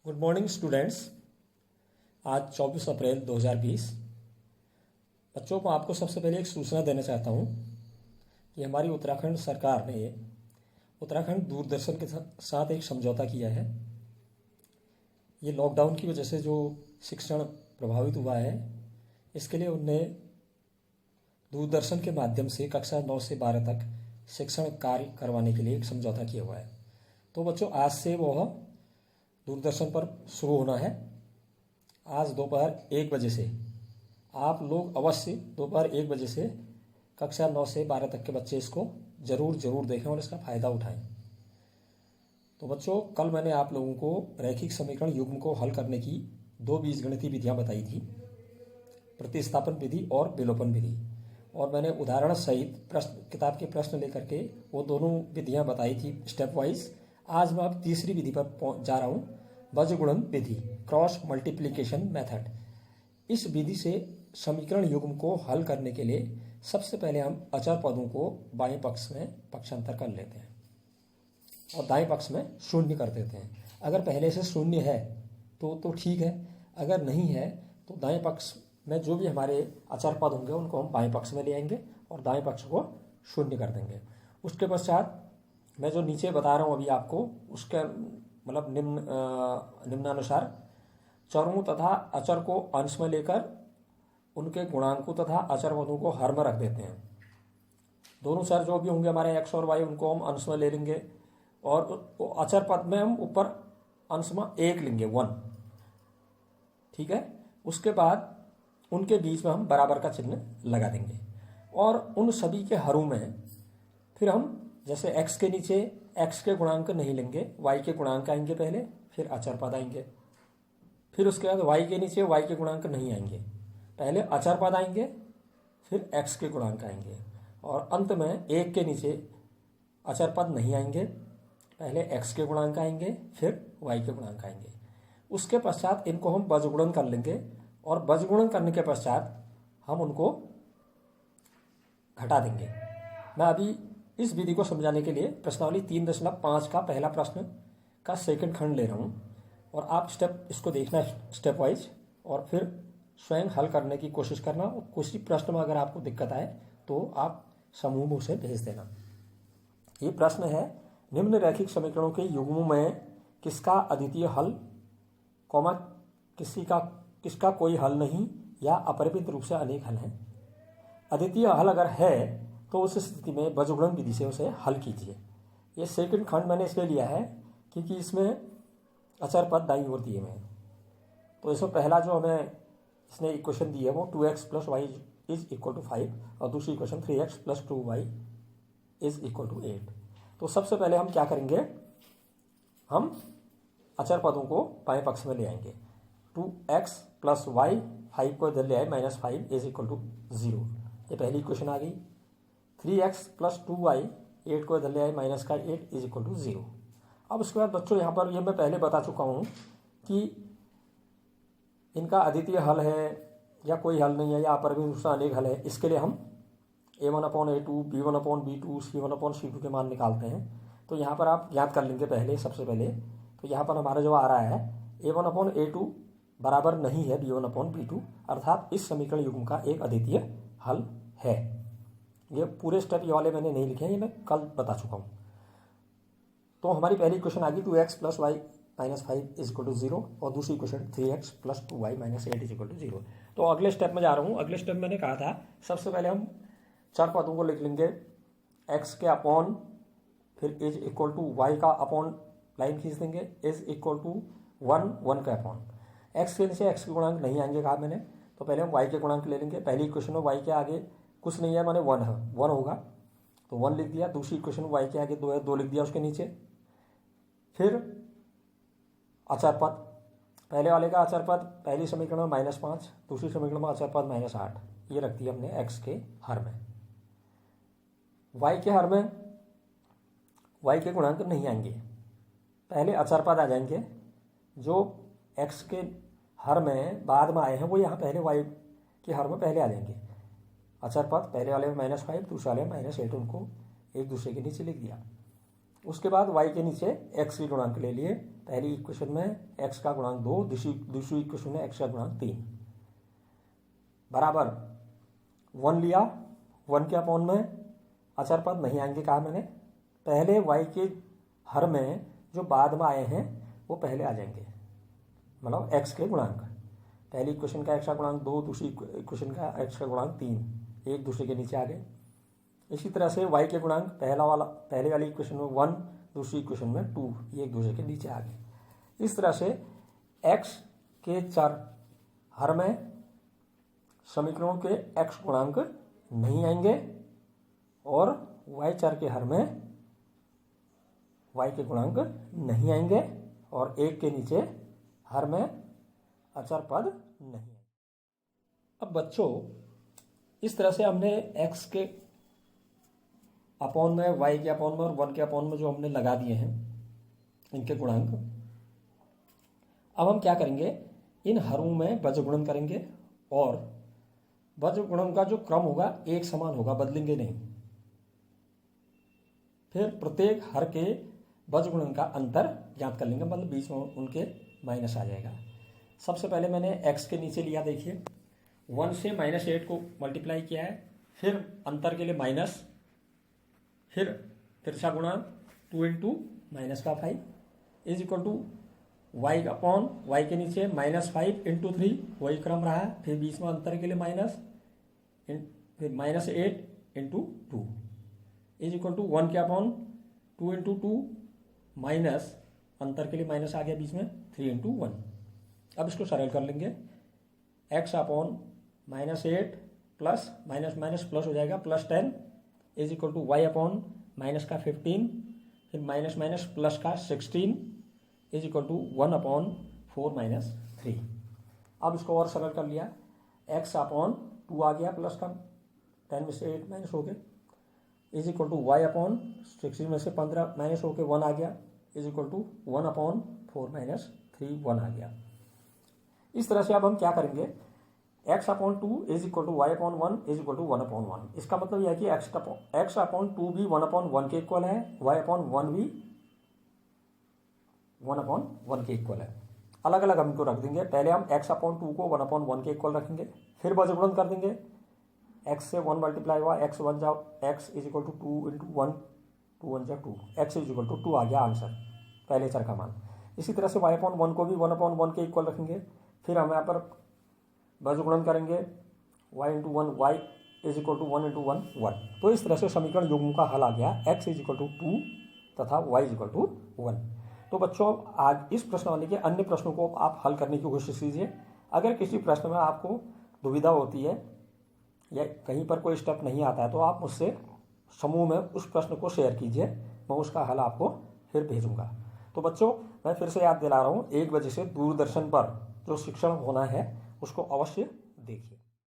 Good morning students. आज 24 अप्रैल 2020। बच्चों को आपको सबसे पहले एक सूचना देना चाहता हूँ कि हमारी उत्तराखंड सरकार ने उत्तराखंड दूरदर्शन के साथ एक समझौता किया है। ये लॉकडाउन की वजह से जो शिक्षण प्रभावित हुआ है, इसके लिए उनने दूरदर्शन के माध्यम से कक्षा 9 से 12 तक शिक्षण कार्य करवाने के लिए एक समझौता किया हुआ है। तो बच्चों, आज से वह दूरदर्शन पर शुरू होना है। आज दोपहर 1 बजे से आप लोग अवश्य दोपहर 1 बजे से कक्षा 9 से 12 तक के बच्चे इसको जरूर देखें और इसका फ़ायदा उठाएं। तो बच्चों, कल मैंने आप लोगों को रैखिक समीकरण युग्म को हल करने की 2 बीजगणितीय विधियां बताई थी, प्रतिस्थापन विधि और विलोपन विधि, और मैंने उदाहरण सहित किताब के प्रश्न लेकर के वो दोनों विधियां बताई थी स्टेप वाइज। आज मैं अब तीसरी विधि पर जा रहा हूँ, बीजगुणन विधि, क्रॉस मल्टीप्लिकेशन मेथड। इस विधि से समीकरण युग्म को हल करने के लिए सबसे पहले हम अचर पदों को बाएं पक्ष में पक्षांतर कर लेते हैं और दाएं पक्ष में शून्य कर देते हैं। अगर पहले से शून्य है तो ठीक है, अगर नहीं है तो दाएं पक्ष में जो भी हमारे अचर पद होंगे उनको हम बाएं पक्ष में ले आएंगे और दाएं पक्ष को शून्य कर देंगे। उसके पश्चात मैं जो नीचे बता रहा हूँ अभी आपको, उसके मतलब निम्नानुसार चरों तथा अचर को अंश में लेकर उनके गुणांकों तथा अचर पदों को हर में रख देते हैं। दोनों चर जो भी होंगे हमारे एक्स और वाई, उनको हम अंश में ले लेंगे और अचर पद में हम ऊपर अंश में 1 लेंगे, 1। ठीक है। उसके बाद उनके बीच में हम बराबर का चिन्ह लगा देंगे और उन सभी के हरों में फिर हम जैसे x के नीचे x के गुणांक नहीं लेंगे, y के गुणांक आएंगे पहले, फिर अचर पद आएंगे। फिर उसके बाद y के नीचे y के गुणांक नहीं आएंगे, पहले अचर पद आएंगे, फिर x के गुणांक आएंगे और अंत में 1 के नीचे अचर पद नहीं आएंगे, पहले x के गुणांक आएंगे, फिर y के गुणांक आएंगे। उसके पश्चात इनको हम बीजगुणन कर लेंगे और बीजगुणन करने के पश्चात हम उनको घटा देंगे। मैं अभी इस विधि को समझाने के लिए प्रश्नावली 3.5 का पहला प्रश्न का सेकंड खंड ले रहा हूँ और आप इसको देखना स्टेप वाइज और फिर स्वयं हल करने की कोशिश करना। किसी प्रश्न में अगर आपको दिक्कत आए तो आप समूह में उसे भेज देना। ये प्रश्न है, निम्न रैखिक समीकरणों के युग्मों में किसका अद्वितीय हल, कॉमा किसका कोई हल नहीं या अपरिमित रूप से अनेक हल हैं। अद्वितीय हल अगर है तो उस स्थिति में बीजगुणन विधि से उसे हल कीजिए। ये सेकंड खंड मैंने इसलिए लिया है क्योंकि इसमें अचर पद दाईं ओर दिए हुए हैं। तो इसमें पहला जो हमें इसने इक्वेशन दी है वो 2x + y = 5 और दूसरी इक्वेशन 3x + 2y = 8। तो सबसे पहले हम क्या करेंगे, हम अचर पदों को बाएं पक्ष में ले आएंगे। 2x + y 5 को इधर ले आए, -5 = 0। ये पहली इक्वेशन आ गई। 3x + 2y 8 को इधर ले आए, -8 = 0। अब उसके बाद बच्चों यहाँ पर ये मैं पहले बता चुका हूँ कि इनका अद्वितीय हल है या कोई हल नहीं है या अपरिमित रूप से अनेक हल है। इसके लिए हम a1/a2, b1/b2, c1/c2 के मान निकालते हैं। तो यहाँ पर आप ज्ञात कर लेंगे पहले, सबसे पहले तो यहाँ पर हमारा जो आ रहा है a1/a2 बराबर नहीं है b1/b2, अर्थात इस समीकरण युग्म का एक अद्वितीय हल है। ये पूरे स्टेप ये वाले मैंने नहीं लिखे हैं, ये मैं कल बता चुका हूँ। तो हमारी पहली इक्वेशन आ गई 2x + y -5 = 0 और दूसरी इक्वेशन 3x + 2y -8 = 0। तो अगले स्टेप में जा रहा हूँ। अगले स्टेप मैंने कहा था सबसे पहले हम चार पदों को लिख लेंगे, x के अपॉन, फिर = y का अपॉन लाइन खींच देंगे, = 1 का अपॉन। x के नीचे x के गुणांक नहीं आएंगे कहा मैंने, तो पहले हम y के गुणांक ले लेंगे। पहली इक्वेशन में y के आगे कुछ नहीं है, माने 1 है, 1 होगा तो 1 लिख दिया। दूसरी इक्वेशन y के आगे 2 है, 2 लिख दिया उसके नीचे। फिर अचर पद, पहले वाले का अचर पद पहली समीकरण में -5, दूसरी समीकरण में अचर पद -8, ये रख दिया हमने x के हर में। y के हर में y के गुणांक नहीं आएंगे, पहले अचर पद आ जाएंगे। जो x के हर में बाद में आए हैं वो यहाँ पहले y के हर में पहले आ जाएंगे। अचर पद पहले वाले में -5, दूसरे वाले में -8, उनको एक दूसरे के नीचे लिख दिया। उसके बाद y के नीचे x के गुणांक ले लिए। पहली इक्वेशन में x का गुणांक 2, दूसरी इक्वेशन में x का गुणांक 3 बराबर 1 लिया। 1 के अपॉन में अचर पद नहीं आएंगे, कहा मैंने। पहले y के हर में जो बाद में आए हैं वो पहले आ जाएंगे, मतलब x के गुणांक। पहली इक्वेशन का x का गुणांक 2, दूसरी इक्वेशन का x का गुणांक 3, एक दूसरे के नीचे आ गए। इसी तरह से y के गुणांक पहले वाली इक्वेशन में 1, दूसरी इक्वेशन में 2, ये एक दूसरे के नीचे आ गए। इस तरह से x के चर हर में समीकरणों के x गुणांक नहीं आएंगे और y चर के हर में y के गुणांक नहीं आएंगे और एक के नीचे हर में अचर पद नहीं। अब बच्चों, इस तरह से हमने x के अपॉन में, y के अपॉन में और 1 के अपॉन में जो हमने लगा दिए हैं इनके गुणांक, अब हम क्या करेंगे, इन हरों में बज्रगुणन करेंगे और बज्रगुणन का जो क्रम होगा एक समान होगा, बदलेंगे नहीं। फिर प्रत्येक हर के बज्रगुणन का अंतर ज्ञात कर लेंगे, मतलब बीच में उनके माइनस आ जाएगा। सबसे पहले मैंने x के नीचे लिया, देखिए 1 से -8 को मल्टीप्लाई किया है, फिर अंतर के लिए माइनस, फिर तिरछा गुणा 2 into -5 is equal to y upon y के नीचे -5 इंटू 3, वही क्रम रहा। फिर बीच में अंतर के लिए माइनस, फिर -8 इंटू 2 इज इक्वल टू 1 के अपॉन 2 इंटू 2 माइनस, अंतर के लिए माइनस आ गया बीच में, 3 इंटू 1। अब इसको सरल कर लेंगे, x upon -8 plus minus minus plus हो जाएगा, +10 is equal to y upon minus का 15, फिर माइनस माइनस प्लस का 16 is equal to 1 upon 4 minus 3। अब इसको और सरल कर लिया, x अपॉन 2 आ गया प्लस का 10 में से 8 माइनस हो गए is equal to y upon 16 में से 15 माइनस होकर 1 आ गया is equal to 1 upon 4 minus 3, 1 आ गया। इस तरह से अब हम क्या करेंगे, x upon 2 is equal to y upon 1 is equal to 1 upon 1। इसका मतलब यह है कि x अपॉन 2 भी 1 अपॉन 1 के इक्वल है, y अपॉन 1 भी 1 अपॉन 1 के इक्वल है। अलग अलग हम इनको रख देंगे। पहले हम x अपॉन 2 को 1 अपॉन 1 के इक्वल रखेंगे, फिर बज्रगुणन कर देंगे, x से 1 मल्टीप्लाई हुआ, x 1 जाओ, x is equal to 2 into 1, 2 1 जा 2, x इज इक्वल टू 2 आ गया आंसर, पहले चर का मान। इसी तरह से y अपॉन 1 को भी 1 अपॉन 1 के इक्वल रखेंगे, फिर हम यहाँ पर बज्रगुणन करेंगे, y into 1, y is equal to 1 into 1, 1। तो इस तरह से समीकरण युग्म का हल आ गया, x इज इक्वल टू 2 तथा y इज इक्वल टू 1। तो बच्चों, आज इस प्रश्नावली के अन्य प्रश्नों को आप हल करने की कोशिश कीजिए। अगर किसी प्रश्न में आपको दुविधा होती है या कहीं पर कोई स्टेप नहीं आता है तो आप मुझसे समूह में उस प्रश्न को शेयर कीजिए, मैं उसका हल आपको फिर भेजूंगा। तो बच्चों, मैं फिर से याद दिला रहा हूँ, 1 बजे से दूरदर्शन पर जो शिक्षण होना है उसको अवश्य देखिए।